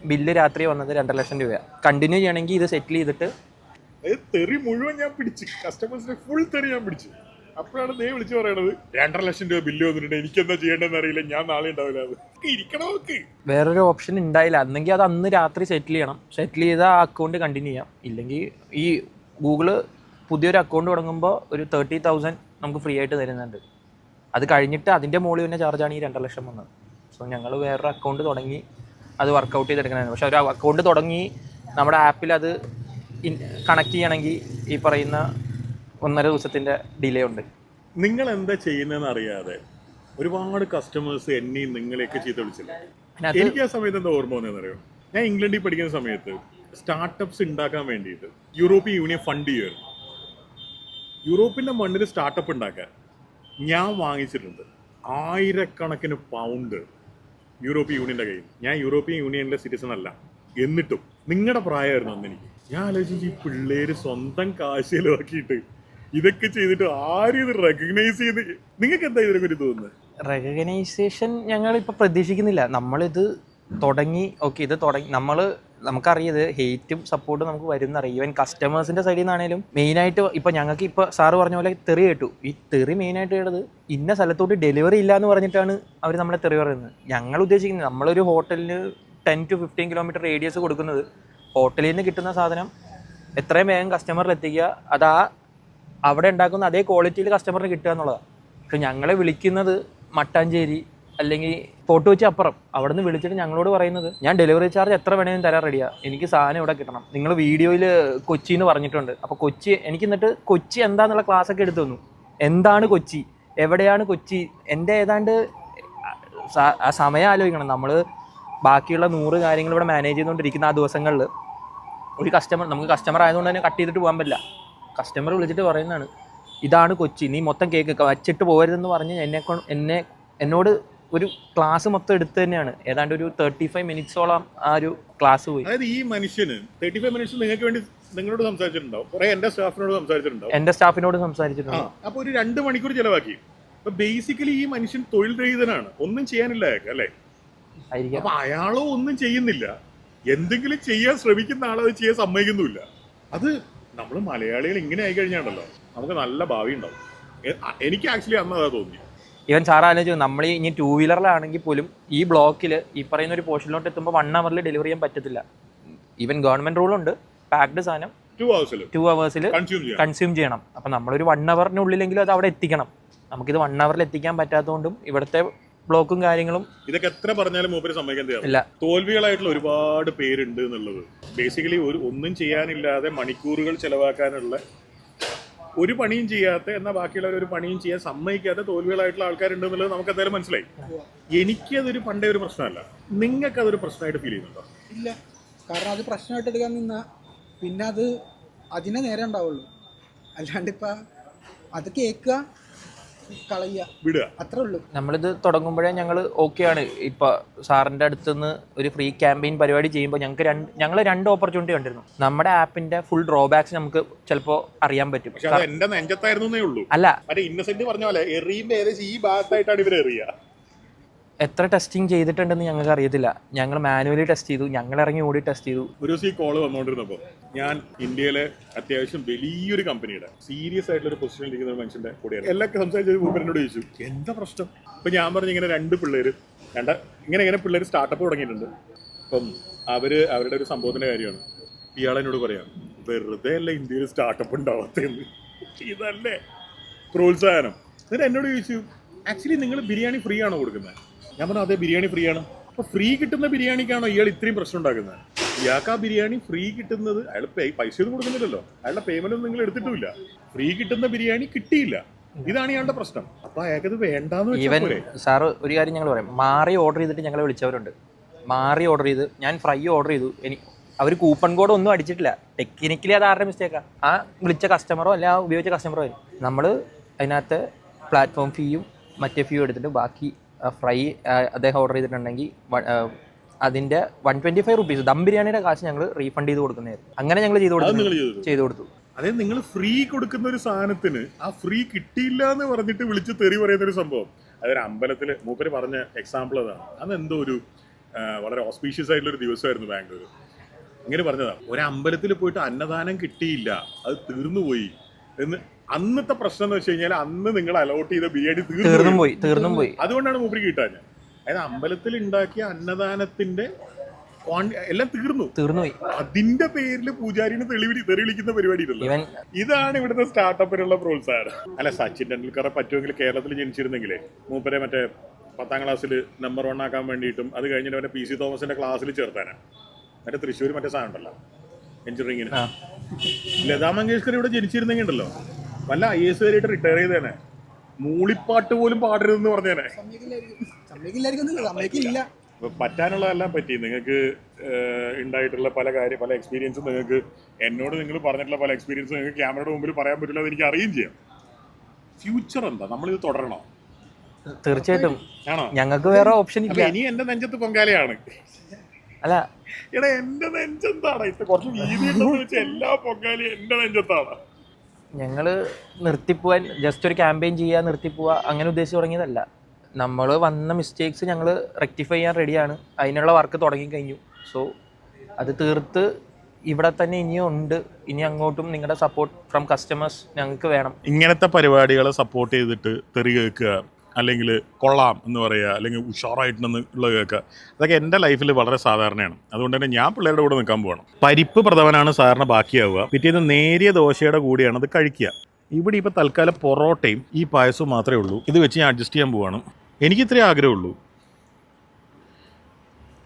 ബില്ല് രാത്രി വന്നത് 2 ലക്ഷം രൂപയാണ്. കണ്ടിന്യൂ ചെയ്യണമെങ്കിൽ ഇത് സെറ്റിൽ ചെയ്തിട്ട് തെറി മുഴുവൻ ഞാൻ പിടിച്ച്, കസ്റ്റമേഴ്സിനെ ഫുൾ തെറി ഞാൻ പിടിച്ചു. അപ്പോഴാണ് നീ വിളിച്ചു പറയണത് 2.5 ലക്ഷം രൂപ ബില്ല് വന്നിട്ടുണ്ട്, എനിക്കെന്താ ചെയ്യേണ്ടതെന്ന് അറിയില്ല, ഞാൻ നാളെ ഉണ്ടാവില്ല. അത് ഇരിക്കണോ? വേറൊരു ഓപ്ഷൻ ഉണ്ടായില്ല. അന്നെങ്കിൽ അത് അന്ന് രാത്രി സെറ്റിൽ ചെയ്യണം. സെറ്റിൽ ചെയ്താൽ ആ അക്കൗണ്ട് കണ്ടിന്യൂ ചെയ്യാം. ഇല്ലെങ്കിൽ ഈ ഗൂഗിള് പുതിയൊരു അക്കൗണ്ട് തുടങ്ങുമ്പോൾ ഒരു 30,000 നമുക്ക് ഫ്രീ ആയിട്ട് തരുന്നുണ്ട്. അത് കഴിഞ്ഞിട്ട് അതിൻ്റെ മുകളിൽ തന്നെ ചാർജാണ് ഈ 2 ലക്ഷം വന്നത്. സോ ഞങ്ങൾ വേറൊരു അക്കൗണ്ട് തുടങ്ങി അത് വർക്കൗട്ട് ചെയ്തെടുക്കണമായിരുന്നു. പക്ഷെ ഒരു അക്കൗണ്ട് തുടങ്ങി നമ്മുടെ ആപ്പിൽ അത് കണക്ട് ചെയ്യണമെങ്കിൽ ഈ പറയുന്ന 1.5 ദിവസത്തിൻ്റെ ഡിലേ ഉണ്ട്. നിങ്ങൾ എന്താ ചെയ്യുന്നതെന്ന് അറിയാതെ ഒരുപാട് കസ്റ്റമേഴ്സ് എന്നെയും നിങ്ങളെയൊക്കെ ചെയ്ത് വിളിച്ചില്ല. എനിക്ക് ആ സമയത്ത് എന്താ ഓർമ്മ വന്നതെന്നറിയോ, ഞാൻ ഇംഗ്ലണ്ടിൽ പഠിക്കുന്ന സമയത്ത് സ്റ്റാർട്ടപ്സ് ഉണ്ടാക്കാൻ വേണ്ടിയിട്ട് യൂറോപ്യൻ യൂണിയൻ ഫണ്ട് ചെയ്യുമായിരുന്നു. യൂറോപ്പിൻ്റെ മണ്ണിൽ സ്റ്റാർട്ടപ്പ് ഉണ്ടാക്കാൻ ഞാൻ വാങ്ങിച്ചിട്ടുണ്ട് 1000 പൗണ്ട് യൂറോപ്യൻ യൂണിയൻ്റെ കയ്യിൽ. ഞാൻ യൂറോപ്യൻ യൂണിയനിലെ സിറ്റിസൺ അല്ല, എന്നിട്ടും നിങ്ങളുടെ പ്രായമായിരുന്നു അന്ന് എനിക്ക്. ഞാൻ ആലോചിച്ചു, ഈ പിള്ളേര് സ്വന്തം കാശ് ചെലവാക്കിയിട്ട് ഇതൊക്കെ ചെയ്തിട്ട് ആരും ഇത് റെക്കഗ്നൈസ് ചെയ്ത്, നിങ്ങൾക്ക് എന്താ ഇതിനെക്കുറിച്ച് തോന്നുന്നത്? റെക്കഗ്നൈസേഷൻ ഞങ്ങളിപ്പോൾ പ്രതീക്ഷിക്കുന്നില്ല. നമ്മളിത് തുടങ്ങി, ഓക്കെ, ഇത് തുടങ്ങി നമുക്കറിയത് ഹെയ്റ്റും സപ്പോർട്ടും നമുക്ക് വരുന്നറിയാം. ഈവൻ കസ്റ്റമേഴ്സിൻ്റെ സൈഡിൽ നിന്നാണേലും മെയിനായിട്ട് ഇപ്പോൾ ഞങ്ങൾക്ക് ഇപ്പോൾ സാറ് പറഞ്ഞ പോലെ തെറി കേട്ടു. ഈ തെറി മെയിനായിട്ട് കേട്ടത് ഇന്ന സ്ഥലത്തോട്ട് ഡെലിവറി ഇല്ല എന്ന് പറഞ്ഞിട്ടാണ് അവർ നമ്മളെ തെറി പറയുന്നത്. ഞങ്ങൾ ഉദ്ദേശിക്കുന്നത് നമ്മളൊരു ഹോട്ടലിന് 10 to 15 കിലോമീറ്റർ റേഡിയസ് കൊടുക്കുന്നത്, ഹോട്ടലിൽ നിന്ന് കിട്ടുന്ന സാധനം എത്രയും വേഗം കസ്റ്റമറിൽ എത്തിക്കുക, അത് അവിടെ ഉണ്ടാക്കുന്ന അതേ ക്വാളിറ്റിയിൽ കസ്റ്റമറിന് കിട്ടുക എന്നുള്ളതാണ്. പക്ഷെ ഞങ്ങളെ വിളിക്കുന്നത് മട്ടാഞ്ചേരി അല്ലെങ്കിൽ ഫോട്ടോ വെച്ച് അപ്പുറം, അവിടെ നിന്ന് വിളിച്ചിട്ട് ഞങ്ങളോട് പറയുന്നത് ഞാൻ ഡെലിവറി ചാർജ് എത്ര വേണേലും തരാൻ റെഡിയാണ്, എനിക്ക് സാധനം ഇവിടെ കിട്ടണം. നിങ്ങൾ വീഡിയോയിൽ കൊച്ചി എന്ന് പറഞ്ഞിട്ടുണ്ട്. അപ്പോൾ കൊച്ചി എനിക്ക് എന്നിട്ട് കൊച്ചി എന്താന്നുള്ള ക്ലാസ്സൊക്കെ എടുത്തു തന്നു. എന്താണ് കൊച്ചി, എവിടെയാണ് കൊച്ചി? എൻ്റെ ഏതാണ്ട് ആ സമയം ആലോചിക്കണം. നമ്മൾ ബാക്കിയുള്ള 100 കാര്യങ്ങൾ ഇവിടെ മാനേജ് ചെയ്തുകൊണ്ടിരിക്കുന്ന ആ ദിവസങ്ങളിൽ ഒരു നമുക്ക് കസ്റ്റമർ ആയതുകൊണ്ട് തന്നെ കട്ട് ചെയ്തിട്ട് പോകാൻ പറ്റില്ല. കസ്റ്റമർ വിളിച്ചിട്ട് പറയുന്നതാണ്, ഇതാണ് കൊച്ചി, നീ മൊത്തം കേക്ക് വച്ചിട്ട് പോകരുതെന്ന് പറഞ്ഞ് എന്നോട് ഒരു ക്ലാസ് മൊത്തം എടുത്ത് തന്നെയാണ്. ഏതാണ്ട് ഒരു 35 മിനിറ്റ്സോളം ആ ഒരു ക്ലാസ് പോയി. അതായത് ഈ മനുഷ്യന് 35 മിനിറ്റ്സ് നിങ്ങൾക്ക് വേണ്ടി നിങ്ങളോട് സംസാരിച്ചിട്ടുണ്ടാവും, കുറെ എന്റെ സ്റ്റാഫിനോട് സംസാരിച്ചിട്ടുണ്ടാവും. അപ്പൊ ഒരു 2 മണിക്കൂർ ചെലവാക്കി. അപ്പൊ ബേസിക്കലി ഈ മനുഷ്യൻ തൊഴിൽ രഹിതനാണ്, ഒന്നും ചെയ്യാനില്ല അയാൾക്ക്, അല്ലേ? അപ്പൊ അയാളോ ഒന്നും ചെയ്യുന്നില്ല, എന്തെങ്കിലും ചെയ്യാൻ ശ്രമിക്കുന്ന ആളത് ചെയ്യാൻ സമ്മതിക്കുന്നുമില്ല. അത് നമ്മൾ മലയാളികൾ ഇങ്ങനെ ആയി കഴിഞ്ഞാണല്ലോ നമുക്ക് നല്ല ഭാവി ഉണ്ടാവും. എനിക്ക് ആക്ച്വലി അന്ന് അതാ തോന്നി. ഈവൻ സാർ ആലോചിച്ചു, നമ്മൾ ഇനി 2 വീലറിലാണെങ്കിൽ പോലും ഈ ബ്ലോക്കിൽ ഈ പറയുന്ന ഒരു പോർഷനിലോട്ട് എത്തുമ്പോൾ 1 hour ഡെലിവറി ചെയ്യാൻ പറ്റത്തില്ല. ഈവൻ ഗവൺമെന്റ് റൂളുണ്ട്, പാക്ഡ് സാധനം 2 hours കൺസ്യൂം ചെയ്യണം. അപ്പം നമ്മളൊരു 1 hourനുള്ളിലെങ്കിലും അത് അവിടെ എത്തിക്കണം. നമുക്കിത് 1 hour എത്തിക്കാൻ പറ്റാത്തതുകൊണ്ടും ഇവിടുത്തെ ബ്ലോക്കും കാര്യങ്ങളും ഇതൊക്കെ എത്ര പറഞ്ഞാലും മൂപ്പര് സമ്മതിക്കാൻ തയ്യാറില്ല. തോൽവികളായിട്ടുള്ള ഒരുപാട് പേരുണ്ട് എന്നുള്ളത്. ബേസിക്കലി ഒന്നും ചെയ്യാനില്ലാതെ മണിക്കൂറുകൾ ചെലവാക്കാനുള്ള ഒരു പണിയും ചെയ്യാത്ത, എന്നാൽ ബാക്കിയുള്ളവർ ഒരു പണിയും ചെയ്യാൻ സമ്മതിക്കാത്ത തോൽവികളായിട്ടുള്ള ആൾക്കാരുണ്ട് എന്നുള്ളത് നമുക്ക് എന്തായാലും മനസ്സിലായി. എനിക്കതൊരു പണ്ടേ ഒരു പ്രശ്നമല്ല. നിങ്ങൾക്ക് അതൊരു പ്രശ്നമായിട്ട് ഫീൽ ചെയ്യുന്നുണ്ടോ? ഇല്ല, കാരണം അത് പ്രശ്നമായിട്ട് എടുക്കാൻ നിന്നാ പിന്നെ അതിനെ നേരെ ഉണ്ടാവുള്ളൂ. അല്ലാണ്ട് ഇപ്പം അത് കേൾക്കുക, കളയുക, വിടുക, അത്രേ ഉള്ളൂ. നമ്മളിത് തുടങ്ങുമ്പോഴേ ഞങ്ങൾ ഓക്കെയാണ്. ഇപ്പോൾ സാറിൻ്റെ അടുത്ത് നിന്ന് ഒരു ഫ്രീ ക്യാമ്പയിൻ പരിപാടി ചെയ്യുമ്പോൾ ഞങ്ങൾ 2 ഓപ്പർച്യൂണിറ്റി കണ്ടിരുന്നു. നമ്മുടെ ആപ്പിന്റെ ഫുൾ ഡ്രോബാക്സ് നമുക്ക് ചിലപ്പോൾ അറിയാൻ പറ്റും. എന്റെ നെഞ്ചത്തായിരുന്നേ ഉള്ളൂ. അല്ല, ഇന്നസെന്റ് പറഞ്ഞ പോലെ എറിയുമ്പോൾ ഏകദേശം ഈ ഭാഗത്തായിട്ടാണ് ഇവർ എറിയുക. എത്ര ടെസ്റ്റിംഗ് ചെയ്തിട്ടുണ്ടെന്ന് ഞങ്ങൾക്ക് അറിയത്തില്ല. ഞങ്ങൾ മാനുവലി ടെസ്റ്റ് ചെയ്തു, ഞങ്ങൾ ഇറങ്ങി ഓടി ടെസ്റ്റ് ചെയ്തു. ഒരു ദിവസം ഈ കോള് വന്നുകൊണ്ടിരുന്നപ്പോൾ ഞാൻ ഇന്ത്യയിലെ അത്യാവശ്യം വലിയൊരു കമ്പനിയുടെ സീരിയസ് ആയിട്ടുള്ള ഒരു പൊസിഷനിൽ ഇരിക്കുന്ന ഒരു മനുഷ്യന്റെ കൂടെയാണ് എല്ലാം സംസാരിച്ചത്. മൂപ്പരനോട് ചോദിച്ചു എന്താ പ്രശ്നം. അപ്പൊ ഞാൻ പറഞ്ഞു, ഇങ്ങനെ 2 പിള്ളേര് ഇങ്ങനെ പിള്ളേർ സ്റ്റാർട്ടപ്പ് തുടങ്ങിയിട്ടുണ്ട്. അപ്പം അവരുടെ ഒരു സംഭവത്തിന്റെ കാര്യമാണ്. ഇയാളെന്നോട് പറയാം, വെറുതെ അല്ല ഇന്ത്യയിൽ സ്റ്റാർട്ടപ്പ് ഉണ്ടാവാത്തതെന്ന്, ഇതല്ലേ പ്രോത്സാഹനം. എന്നിട്ട് എന്നോട് ചോദിച്ചു, ആക്ച്വലി നിങ്ങൾ ബിരിയാണി ഫ്രീ ആണോ കൊടുക്കുന്നത്? ഞാൻ പറഞ്ഞു, അതെ, ബിരിയാണി ഫ്രീ ആണ്. അപ്പൊ ഫ്രീ കിട്ടുന്ന ബിരിയാണിക്കാണോ ഇയാൾ ഇത്രയും പ്രശ്നം ഉണ്ടാക്കുന്നത്? ഇയാൾക്ക് ആ ബിരിയാണി ഫ്രീ കിട്ടുന്നത്, അയാൾ പൈസ ഒന്നും കൊടുക്കുന്നില്ലല്ലോ, അയാളുടെ പേയ്മെന്റ് ഒന്നും നിങ്ങൾ എടുത്തിട്ടുമില്ല, ഫ്രീ കിട്ടുന്ന ബിരിയാണി കിട്ടിയില്ല, ഇതാണ് ഇയാളുടെ പ്രശ്നം. അപ്പൊ അയാൾക്കത് വേണ്ടാന്ന് വെച്ചാൽ സാറ് ഒരു കാര്യം ഞങ്ങൾ പറയാം, മാറി ഓർഡർ ചെയ്തിട്ട് ഞങ്ങളെ വിളിച്ചവരുണ്ട്. മാറി ഓർഡർ ചെയ്ത് ഞാൻ ഫ്രൈ ഓർഡർ ചെയ്തു, അവർ കൂപ്പൺ കോഡ് ഒന്നും അടിച്ചിട്ടില്ല. ടെക്നിക്കലി അത് ആരുടെ മിസ്റ്റേക്കാണ്. ആ വിളിച്ച കസ്റ്റമറോ അല്ല ആ ഉപയോഗിച്ച കസ്റ്റമറോ ആയിരുന്നു. നമ്മൾ അതിനകത്ത് പ്ലാറ്റ്ഫോം ഫീയും മറ്റേ ഫീയും എടുത്തിട്ട് ബാക്കി ഫ്രൈ അദ്ദേഹം ഓർഡർ ചെയ്തിട്ടുണ്ടെങ്കിൽ അതിൻ്റെ 125 rupees ദം ബിരിയാണിയുടെ കാശ് ഞങ്ങൾ റീഫണ്ട് ചെയ്ത് കൊടുക്കുന്നതായിരുന്നു. അങ്ങനെ ഞങ്ങൾ ചെയ്തു കൊടുത്തു. അതായത് നിങ്ങൾ ഫ്രീ കൊടുക്കുന്ന ഒരു സാധനത്തിന് ആ ഫ്രീ കിട്ടിയില്ല എന്ന് പറഞ്ഞിട്ട് വിളിച്ച് തെറി പറയുന്ന ഒരു സംഭവം. അതൊരു അമ്പലത്തിൽ മൂപ്പര് പറഞ്ഞ എക്സാമ്പിൾ അതാണ്. അതെന്തോ ഒരു വളരെ ഓസ്പീഷ്യസ് ആയിട്ടുള്ള ഒരു ദിവസമായിരുന്നു ബാംഗ്ലൂർ. ഇങ്ങനെ പറഞ്ഞതാണ്, ഒരു അമ്പലത്തിൽ പോയിട്ട് അന്നദാനം കിട്ടിയില്ല, അത് തീർന്നുപോയി എന്ന്. അന്നത്തെ പ്രശ്നം എന്ന് വെച്ച് കഴിഞ്ഞാൽ അന്ന് നിങ്ങൾ അലോട്ട് ചെയ്ത ബിരിയാണി തീർന്നും പോയി. അതുകൊണ്ടാണ് മൂപ്പര് കിട്ടാഞ്ഞത്. അതായത് അമ്പലത്തിൽ ഉണ്ടാക്കിയ അന്നദാനത്തിന്റെ എല്ലാം തീർന്നുപോയി. അതിന്റെ പേരിൽ പൂജാരിനെ തെളിവിളിക്കുന്ന പരിപാടിയില്ലല്ലോ. ഇതാണ് ഇവിടുത്തെ സ്റ്റാർട്ടപ്പിനുള്ള പ്രോത്സാഹനം. അല്ല, സച്ചിൻ ടെണ്ടുൽക്കറെ പറ്റുമെങ്കിൽ കേരളത്തിൽ ജനിച്ചിരുന്നെങ്കിലേ മൂപ്പരെ മറ്റേ 10ാം ക്ലാസ്സിൽ നമ്പർ 1 ആക്കാൻ വേണ്ടിയിട്ടും അത് കഴിഞ്ഞിട്ട് അവന്റെ PC തോമസിന്റെ ക്ലാസ്സിൽ ചേർത്താനാണ്. മറ്റേ തൃശ്ശൂർ മറ്റേ സാധനം ഉണ്ടല്ലോ എഞ്ചിനീയറിംഗിന്, ലതാ മങ്കേഷ്കർ ഇവിടെ ജനിച്ചിരുന്നെങ്കിൽ ഉണ്ടല്ലോ വല്ല IAS വരെയായിട്ട് റിട്ടയർ ചെയ്തേനെ. മൂളിപ്പാട്ട് പോലും പാടരുതെന്ന് പറഞ്ഞേനെ. പറ്റാനുള്ളതെല്ലാം പറ്റി. നിങ്ങൾക്ക് ഉണ്ടായിട്ടുള്ള പല എക്സ്പീരിയൻസും നിങ്ങൾക്ക് എന്നോട് നിങ്ങൾ പറഞ്ഞിട്ടുള്ള പല എക്സ്പീരിയൻസും നിങ്ങൾക്ക് ക്യാമറയുടെ മുമ്പിൽ പറയാൻ പറ്റില്ല, അത് എനിക്ക് അറിയുകയും ചെയ്യാം. ഫ്യൂച്ചർ എന്താ? നമ്മളിത് തുടരണോ? തീർച്ചയായിട്ടും. ആണോ? ഞങ്ങൾക്ക് വേറെ ഓപ്ഷൻ ഇല്ല. ഇനി എന്റെ നെഞ്ചത്ത് പൊങ്കാലയാണ്. അല്ല എടാ, എന്റെ നെഞ്ചെന്താണ് ഇത്? കുറച്ച് വീതി ഉണ്ടെന്ന് വെച്ചാൽ എല്ലാ പൊങ്കാലയും എന്റെ നെഞ്ചത്താണ്. ഞങ്ങൾ നിർത്തിപ്പോവാൻ, ജസ്റ്റ് ഒരു ക്യാമ്പയിൻ ചെയ്യുക, നിർത്തിപ്പോവുക അങ്ങനെ ഉദ്ദേശിച്ച് തുടങ്ങിയതല്ല. നമ്മൾ വന്ന മിസ്റ്റേക്സ് ഞങ്ങൾ റെക്ടിഫൈ ചെയ്യാൻ റെഡിയാണ്. അതിനുള്ള വർക്ക് തുടങ്ങിക്കഴിഞ്ഞു. സോ അത് തീർത്ത് ഇവിടെ തന്നെ ഇനിയും ഉണ്ട്. ഇനി അങ്ങോട്ടും നിങ്ങളുടെ സപ്പോർട്ട് ഫ്രം കസ്റ്റമേഴ്സ് ഞങ്ങൾക്ക് വേണം. ഇങ്ങനത്തെ പരിപാടികളെ സപ്പോർട്ട് ചെയ്തിട്ട് തെറി കേൾക്കുക, അല്ലെങ്കിൽ കൊള്ളാം എന്ന് പറയുക, അല്ലെങ്കിൽ ഉഷാറായിട്ടുണ്ടെന്നുള്ള കേൾക്കുക, അതൊക്കെ എൻ്റെ ലൈഫിൽ വളരെ സാധാരണയാണ്. അതുകൊണ്ട് തന്നെ ഞാൻ പിള്ളേരുടെ കൂടെ നിൽക്കാൻ പോകണം. പരിപ്പ് പ്രഥമനാണ് സാറിന് ബാക്കിയാവുക. പിറ്റേന്ന് നേരിയ ദോശയുടെ കൂടിയാണ് അത് കഴിക്കുക. ഇവിടെ ഇപ്പോൾ തൽക്കാലം പൊറോട്ടയും ഈ പായസവും മാത്രമേ ഉള്ളൂ. ഇത് വെച്ച് ഞാൻ അഡ്ജസ്റ്റ് ചെയ്യാൻ പോവാണ്. എനിക്കിത്രേ ആഗ്രഹമുള്ളൂ.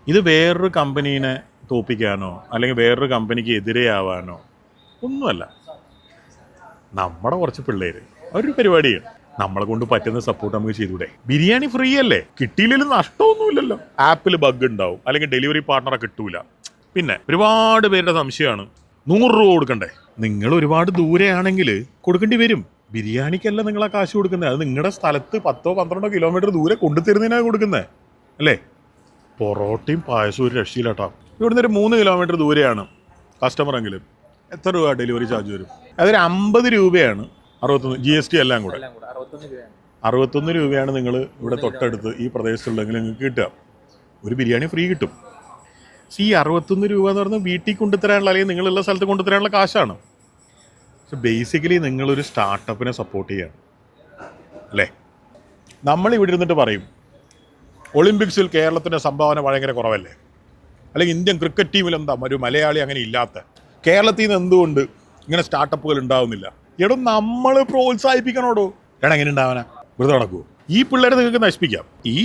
ഇത് വേറൊരു കമ്പനീനെ തോപ്പിക്കാനോ അല്ലെങ്കിൽ വേറൊരു കമ്പനിക്ക് എതിരെയാവാനോ ഒന്നുമല്ല. നമ്മുടെ കുറച്ച് പിള്ളേർ ഒരു പരിപാടിയാണ്. നമ്മളെ കൊണ്ട് പറ്റുന്ന സപ്പോർട്ട് നമുക്ക് ചെയ്തൂടെ? ബിരിയാണി ഫ്രീ അല്ലേ, കിട്ടിയില്ലെങ്കിലും നഷ്ടമൊന്നുമില്ലല്ലോ. ആപ്പിൽ ബഗ് ഉണ്ടാവും, അല്ലെങ്കിൽ ഡെലിവറി പാർട്ണറെ കിട്ടൂല. പിന്നെ ഒരുപാട് പേരുടെ സംശയമാണ് 100 രൂപ കൊടുക്കണ്ടേ. നിങ്ങൾ ഒരുപാട് ദൂരെയാണെങ്കിൽ കൊടുക്കേണ്ടി വരും. ബിരിയാണിക്കല്ല നിങ്ങൾ ആ കാശ് കൊടുക്കുന്നത്, അത് നിങ്ങളുടെ സ്ഥലത്ത് 10-12 കിലോമീറ്റർ ദൂരെ കൊണ്ടുതരുന്നതിനാണ് കൊടുക്കുന്നത് അല്ലേ. പൊറോട്ടയും പായസവും ഒരു രക്ഷയില്ലാട്ടോ. ഇവിടുന്ന് ഒരു 3 കിലോമീറ്റർ ദൂരെയാണ് കസ്റ്റമറെങ്കിലും എത്ര രൂപ ഡെലിവറി ചാർജ് വരും? അതൊരു 50 രൂപയാണ്. 61 GST എല്ലാം കൂടെ 61 രൂപയാണ് നിങ്ങൾ ഇവിടെ തൊട്ടടുത്ത് ഈ പ്രദേശത്തുള്ളെങ്കിൽ നിങ്ങൾക്ക് കിട്ടുക. ഒരു ബിരിയാണി ഫ്രീ കിട്ടും. ഈ 61 രൂപ എന്ന് പറഞ്ഞാൽ വീട്ടിൽ കൊണ്ടുതരാനുള്ള, അല്ലെങ്കിൽ നിങ്ങളുള്ള സ്ഥലത്ത് കൊണ്ടുതരാനുള്ള കാശാണ്. പക്ഷെ ബേസിക്കലി നിങ്ങളൊരു സ്റ്റാർട്ടപ്പിനെ സപ്പോർട്ട് ചെയ്യാണ് അല്ലേ. നമ്മളിവിടെ ഇരുന്നിട്ട് പറയും ഒളിമ്പിക്സിൽ കേരളത്തിൻ്റെ സംഭാവന ഭയങ്കര കുറവല്ലേ, അല്ലെങ്കിൽ ഇന്ത്യൻ ക്രിക്കറ്റ് ടീമിൽ എന്താ ഒരു മലയാളി അങ്ങനെ ഇല്ലാത്ത, കേരളത്തിൽ നിന്ന് എന്തുകൊണ്ട് ഇങ്ങനെ സ്റ്റാർട്ടപ്പുകൾ ഉണ്ടാവുന്നില്ല? എടോ നമ്മൾ പ്രോത്സാഹിപ്പിക്കണോടോ. എടാ എങ്ങനെ ഉണ്ടാവാനാ? വെറുതെ നടക്കുമോ? ഈ പിള്ളേരെ നിങ്ങൾക്ക് നശിപ്പിക്കാം. ഈ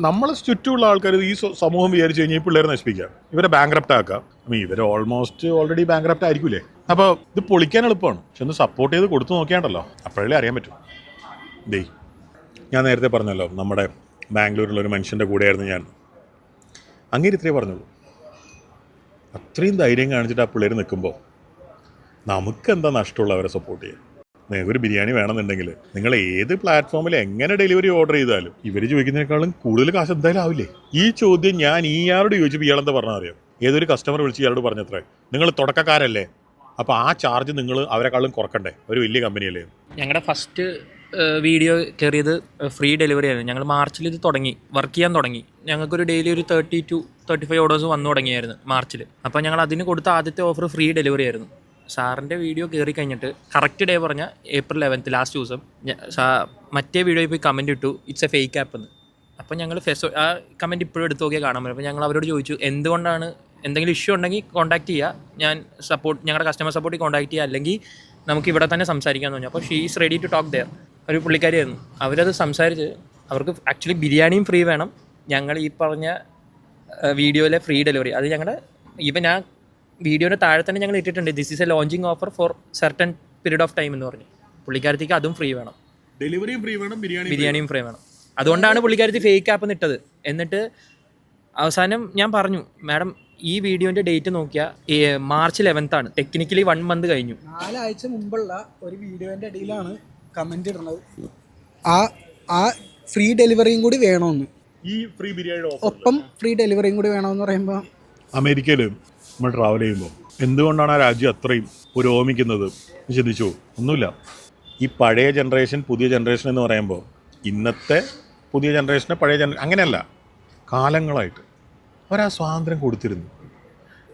നമ്മളെ ചുറ്റുമുള്ള ആൾക്കാർ, ഈ സമൂഹം വിചാരിച്ചു കഴിഞ്ഞാൽ ഈ പിള്ളേരെ നശിപ്പിക്കാം, ഇവരെ ബാങ്ക്രപ്റ്റ് ആക്കാം. ഇവർ ഓൾറെഡി ബാങ്ക്രപ്റ്റ് ആയിരിക്കൂലേ. അപ്പോൾ ഇത് പൊളിക്കാൻ എളുപ്പമാണ്. പക്ഷെ ഒന്ന് സപ്പോർട്ട് ചെയ്ത് കൊടുത്തു നോക്കിയാണ്ടല്ലോ, അപ്പോഴേ അറിയാൻ പറ്റും. ഡേയ്, ഞാൻ നേരത്തെ പറഞ്ഞല്ലോ നമ്മുടെ ബാംഗ്ലൂരിലുള്ള ഒരു മനുഷ്യൻ്റെ കൂടെയായിരുന്നു ഞാൻ. അങ്ങനെ ഇത്രേ പറഞ്ഞുള്ളൂ. അത്രയും ധൈര്യം കാണിച്ചിട്ട് ആ പിള്ളേർ നിൽക്കുമ്പോൾ നമുക്കെന്താ നഷ്ടമുള്ളവരെ സപ്പോർട്ട് ചെയ്യാൻ? നിങ്ങൾക്ക് ഒരു ബിരിയാണി വേണമെന്നുണ്ടെങ്കിൽ നിങ്ങൾ ഏത് പ്ലാറ്റ്ഫോമിൽ എങ്ങനെ ഡെലിവറി ഓർഡർ ചെയ്താലും ഇവർ ചോദിക്കുന്നതിനേക്കാളും കൂടുതൽ കാശ് എന്തായാലും ആവില്ലേ? ഈ ചോദ്യം ഞാൻ ഇയാളോട് ചോദിച്ചപ്പോൾ ഇയാളെന്താ പറഞ്ഞാൽ അറിയാം. ഏതൊരു കസ്റ്റമർ വിളിച്ച് ഇയാളോട് പറഞ്ഞത്രേ, നിങ്ങൾ തുടക്കക്കാരല്ലേ, അപ്പോൾ ആ ചാർജ് നിങ്ങൾ അവരെക്കാളും കുറക്കണ്ടേ, ഒരു വലിയ കമ്പനിയല്ലേ. ഞങ്ങളുടെ ഫസ്റ്റ് വീഡിയോ കയറിയത് ഫ്രീ ഡെലിവറി ആയിരുന്നു. ഞങ്ങൾ മാർച്ചിൽ ഇത് തുടങ്ങി, വർക്ക് ചെയ്യാൻ തുടങ്ങി. ഞങ്ങൾക്കൊരു ഡെയിലി ഒരു 30 to 35 ഓർഡേഴ്സ് വന്നു തുടങ്ങിയായിരുന്നു മാർച്ചിൽ. അപ്പോൾ ഞങ്ങൾ അതിന് കൊടുത്ത ആദ്യത്തെ ഓഫർ ഫ്രീ ഡെലിവറി ആയിരുന്നു. സാറിൻ്റെ വീഡിയോ കയറി കഴിഞ്ഞിട്ട് കറക്റ്റ് ഡേ പറഞ്ഞാൽ April 11th ലാസ്റ്റ് ദിവസം മറ്റേ വീഡിയോയിൽ പോയി കമൻറ്റ് ഇട്ടു, ഇറ്റ്സ് എ ഫേക്ക് ആപ്പ് എന്ന്. അപ്പോൾ ഞങ്ങൾ ആ കമൻറ്റ് ഇപ്പോഴും എടുത്ത് നോക്കിയാൽ കാണാൻ പറ്റും. അപ്പോൾ ഞങ്ങൾ അവരോട് ചോദിച്ചു എന്തുകൊണ്ടാണ്, എന്തെങ്കിലും ഇഷ്യൂ ഉണ്ടെങ്കിൽ കോൺടാക്ട് ചെയ്യുക, ഞാൻ ഞങ്ങളുടെ കസ്റ്റമർ സപ്പോർട്ടിൽ കോൺടാക്ട് ചെയ്യുക, അല്ലെങ്കിൽ നമുക്ക് ഇവിടെ തന്നെ സംസാരിക്കാമെന്ന് പറഞ്ഞു. അപ്പോൾ she is ready to talk there. ഒരു പുള്ളിക്കാരിയായിരുന്നു. അവരത് സംസാരിച്ച് അവർക്ക് ആക്ച്വലി ബിരിയാണിയും ഫ്രീ വേണം, ഞങ്ങൾ ഈ പറഞ്ഞ വീഡിയോയിലെ ഫ്രീ ഡെലിവറി, അത് ഞങ്ങളുടെ ഈവൻ ആ വീഡിയോയുടെ താഴെ തന്നെ ഞങ്ങൾ ഇട്ടിട്ടുണ്ട്, this is A launching offer for certain period of time എന്ന് പറഞ്ഞു. പുള്ളിക്കാരത്തേക്ക് അതും ഫ്രീ വേണം, ഡെലിവറിയും ഫ്രീ വേണം, ബിരിയാണിയും ഫ്രീ വേണം. അതുകൊണ്ടാണ് പുള്ളിക്കാരത്തി ഫേക്ക് ആപ്പ് ഇട്ടത്. എന്നിട്ട് അവസാനം ഞാൻ പറഞ്ഞു, മാഡം ഈ വീഡിയോൻ്റെ ഡേറ്റ് നോക്കിയാൽ March 11th ആണ്. ടെക്നിക്കലി 1 month കഴിഞ്ഞു. 4 ആഴ്ച മുമ്പുള്ള ഒരു വീഡിയോൻ്റെ ഇടയിലാണ് കമൻറ്റ് ഇടുന്നത് ആ ഫ്രീ ഡെലിവറിയും കൂടി വേണമെന്ന്. ഈ ഫ്രീ ബിരിയാണിയുടെ ഒപ്പം ഫ്രീ ഡെലിവറിയും കൂടി വേണമെന്ന് പറയുമ്പോൾ അമേരിക്കയിൽ നമ്മൾ ട്രാവൽ ചെയ്യുമ്പോൾ എന്തുകൊണ്ടാണ് ആ രാജ്യം അത്രയും പുരോഗമിക്കുന്നത് ചിന്തിച്ചു? ഒന്നുമില്ല. ഈ പഴയ ജനറേഷൻ പുതിയ ജനറേഷൻ എന്ന് പറയുമ്പോൾ ഇന്നത്തെ പുതിയ ജനറേഷന് പഴയ അങ്ങനെയല്ല, കാലങ്ങളായിട്ട് അവരാ സ്വാതന്ത്ര്യം കൊടുത്തിരുന്നു.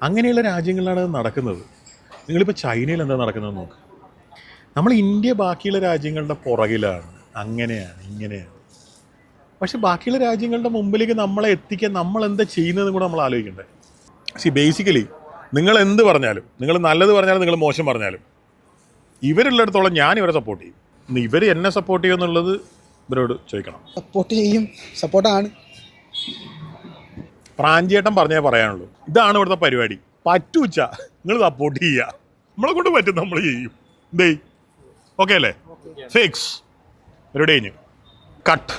അങ്ങനെയുള്ള രാജ്യങ്ങളിലാണ് അത് നടക്കുന്നത്. നിങ്ങളിപ്പോൾ ചൈനയിൽ എന്താ നടക്കുന്നത് നോക്ക്. നമ്മൾ ഇന്ത്യ ബാക്കിയുള്ള രാജ്യങ്ങളുടെ പുറകിലാണ്, അങ്ങനെയാണ് ഇങ്ങനെയാണ്. പക്ഷെ ബാക്കിയുള്ള രാജ്യങ്ങളുടെ മുമ്പിലേക്ക് നമ്മളെ എത്തിക്കാൻ നമ്മൾ എന്താ ചെയ്യുന്നതെന്ന് കൂടെ നമ്മൾ ആലോചിക്കണ്ടേ. ബേസിക്കലി നിങ്ങൾ എന്ത് പറഞ്ഞാലും, നിങ്ങൾ നല്ലത് പറഞ്ഞാലും നിങ്ങൾ മോശം പറഞ്ഞാലും, ഇവരുള്ളിടത്തോളം ഞാൻ ഇവരെ സപ്പോർട്ട് ചെയ്യും. ഇവർ എന്നെ സപ്പോർട്ട് ചെയ്യുമെന്നുള്ളത് ഇവരോട് ചോദിക്കണം. സപ്പോർട്ട് ചെയ്യും, സപ്പോർട്ടാണ്. പ്രാഞ്ചേട്ടൻ പറഞ്ഞേ പറയാനുള്ളൂ. ഇതാണ് ഇവിടുത്തെ പരിപാടി. പറ്റൂച്ച നിങ്ങൾ സപ്പോർട്ട് ചെയ്യുക, നമ്മളെ കൊണ്ട് പറ്റും നമ്മൾ ചെയ്യും. ഡേ ഓക്കെ അല്ലേ? ഫിക്സ് ഒരു ഡേഞ്ഞ് കട്ട്.